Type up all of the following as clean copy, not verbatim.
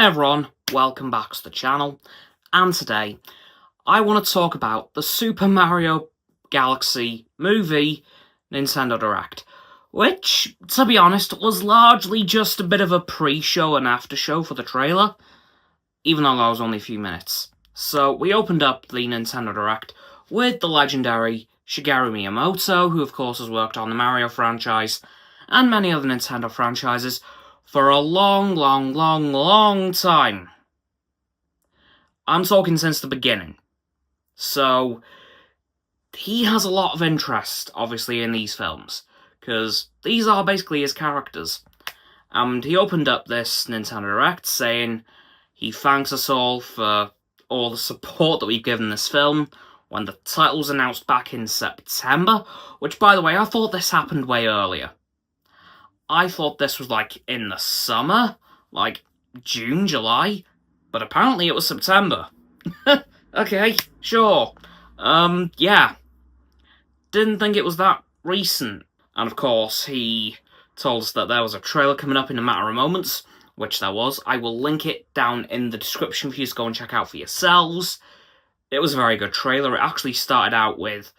everyone, welcome back to the channel, and today I want to talk about the Super Mario Galaxy movie Nintendo Direct, which, to be honest, was largely just a bit of a pre-show and after-show for the trailer, even though that was only a few minutes. So we opened up the Nintendo Direct with the legendary Shigeru Miyamoto, who of course has worked on the Mario franchise and many other Nintendo franchises for a long time. I'm talking since the beginning. So, he has a lot of interest, obviously, in these films, because these are basically his characters. And he opened up this Nintendo Direct saying he thanks us all for all the support that we've given this film when the title was announced back in September, which, by the way, I thought this happened way earlier. I thought this was, like, in the summer, like, June, July, but apparently it was September. Okay, sure. Yeah. Didn't think it was that recent. And of course, he told us that there was a trailer coming up in a matter of moments, which there was. I will link it down in the description for you to go and check out for yourselves. It was a very good trailer. It actually started out with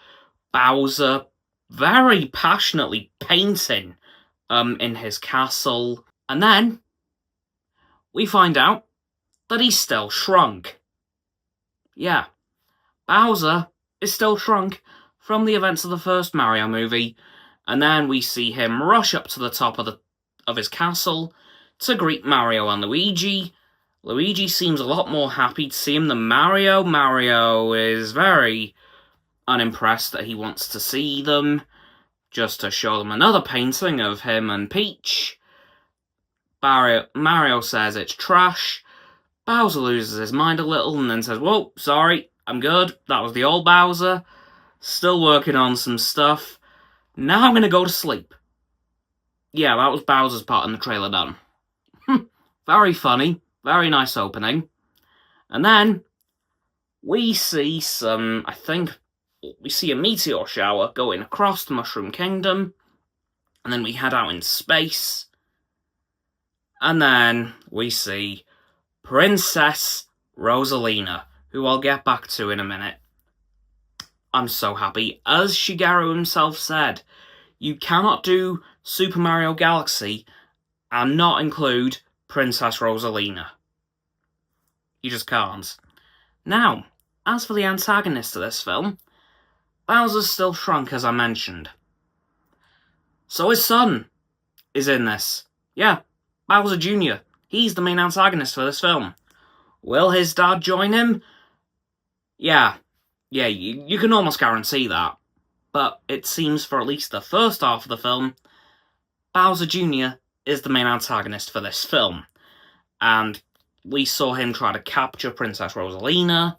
Bowser very passionately painting in his castle, and then we find out that he's still shrunk. Yeah, Bowser is still shrunk from the events of the first Mario movie, and then we see him rush up to the top of his castle to greet Mario and Luigi. Luigi seems a lot more happy to see him than Mario. Mario is very unimpressed that he wants to see them, just to show them another painting of him and Peach. Mario says it's trash. Bowser loses his mind a little and then says, "Whoa, sorry, I'm good. That was the old Bowser. Still working on some stuff. Now I'm going to go to sleep." Yeah, that was Bowser's part in the trailer done. Very funny. Very nice opening. And then we see we see a meteor shower going across the Mushroom Kingdom, and then we head out in space, and then we see Princess Rosalina, who I'll get back to in a minute. I'm so happy. As Shigeru himself said, you cannot do Super Mario Galaxy and not include Princess Rosalina. You just can't. Now, as for the antagonist of this film, Bowser's still shrunk, as I mentioned. So his son is in this. Yeah, Bowser Jr. He's the main antagonist for this film. Will his dad join him? Yeah, you can almost guarantee that. But it seems for at least the first half of the film, Bowser Jr. is the main antagonist for this film. And we saw him try to capture Princess Rosalina,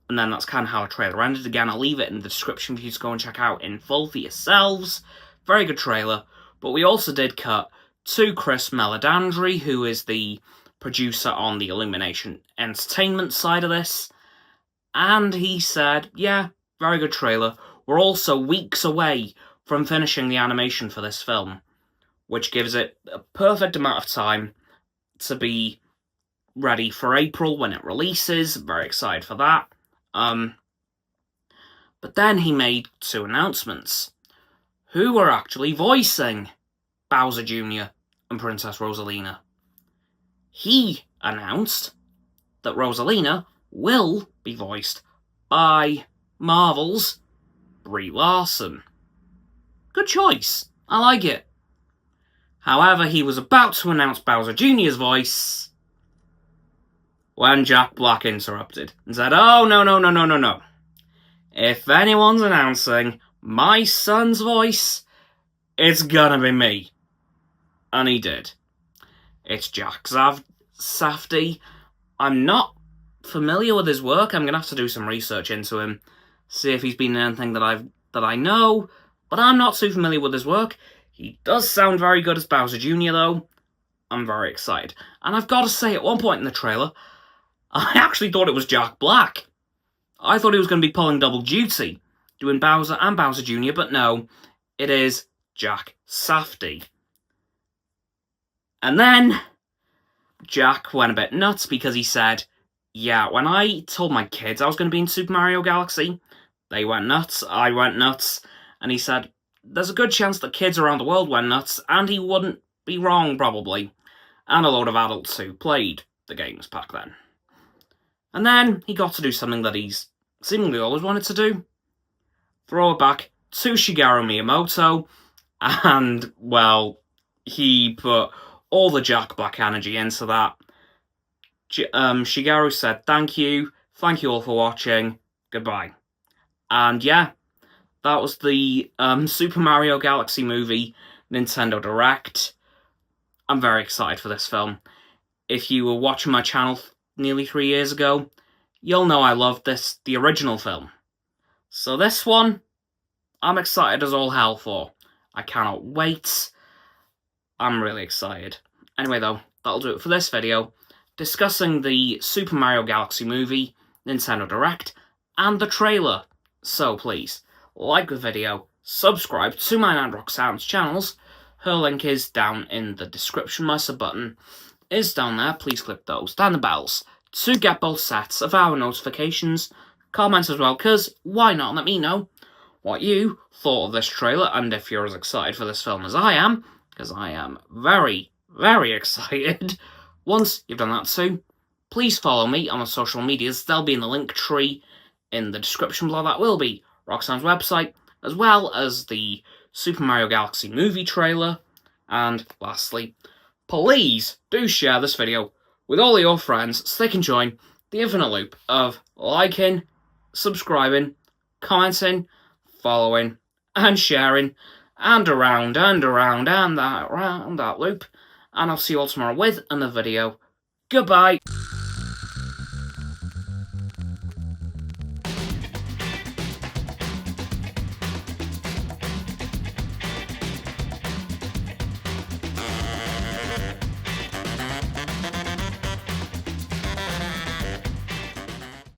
and then that's kind of how the trailer ended. Again, I'll leave it in the description for you to go and check out in full for yourselves. Very good trailer. But we also did cut to Chris Meledandri, who is the producer on the Illumination Entertainment side of this. And he said, yeah, very good trailer. We're also weeks away from finishing the animation for this film, which gives it a perfect amount of time to be ready for April when it releases. Very excited for that. But then he made two announcements. Who were actually voicing Bowser Jr. and Princess Rosalina? He announced that Rosalina will be voiced by Marvel's Brie Larson. Good choice. I like it. However, he was about to announce Bowser Jr.'s voice when Jack Black interrupted and said, "Oh, no. If anyone's announcing my son's voice, it's gonna be me." And he did. It's Jack Safdie. I'm not familiar with his work. I'm gonna have to do some research into him, see if he's been in anything that I know, but I'm not too familiar with his work. He does sound very good as Bowser Jr., though. I'm very excited. And I've got to say, at one point in the trailer, I actually thought it was Jack Black. I thought he was going to be pulling double duty, doing Bowser and Bowser Jr., but no, it is Jack Safdie. And then Jack went a bit nuts because he said, yeah, when I told my kids I was going to be in Super Mario Galaxy, they went nuts, I went nuts, and he said, there's a good chance that kids around the world went nuts, and he wouldn't be wrong, probably. And a load of adults who played the games back then. And then he got to do something that he's seemingly always wanted to do. Throw it back to Shigeru Miyamoto, and, well, he put all the Jack Black energy into that. Shigeru said, thank you all for watching, goodbye. And yeah, that was the Super Mario Galaxy movie Nintendo Direct. I'm very excited for this film. If you were watching my channel nearly 3 years ago, you'll know I loved the original film. So this one, I'm excited as all hell for. I cannot wait. I'm really excited. Anyway though, that'll do it for this video, discussing the Super Mario Galaxy movie, Nintendo Direct, and the trailer. So please, like the video, subscribe to my and Roxanne's channels. Her link is down in the description, my sub button is down there. Please click those, down the bells, to get both sets of our notifications. Comment as well, because why not? Let me know what you thought of this trailer, and if you're as excited for this film as I am, because I am very, very excited. Once you've done that too, please follow me on the social medias. They'll be in the link tree in the description below. That will be Roxanne's website, as well as the Super Mario Galaxy movie trailer. And lastly, please do share this video with all your friends so they can join the infinite loop of liking, subscribing, commenting, following, and sharing, and around that loop. And I'll see you all tomorrow with another video. Goodbye!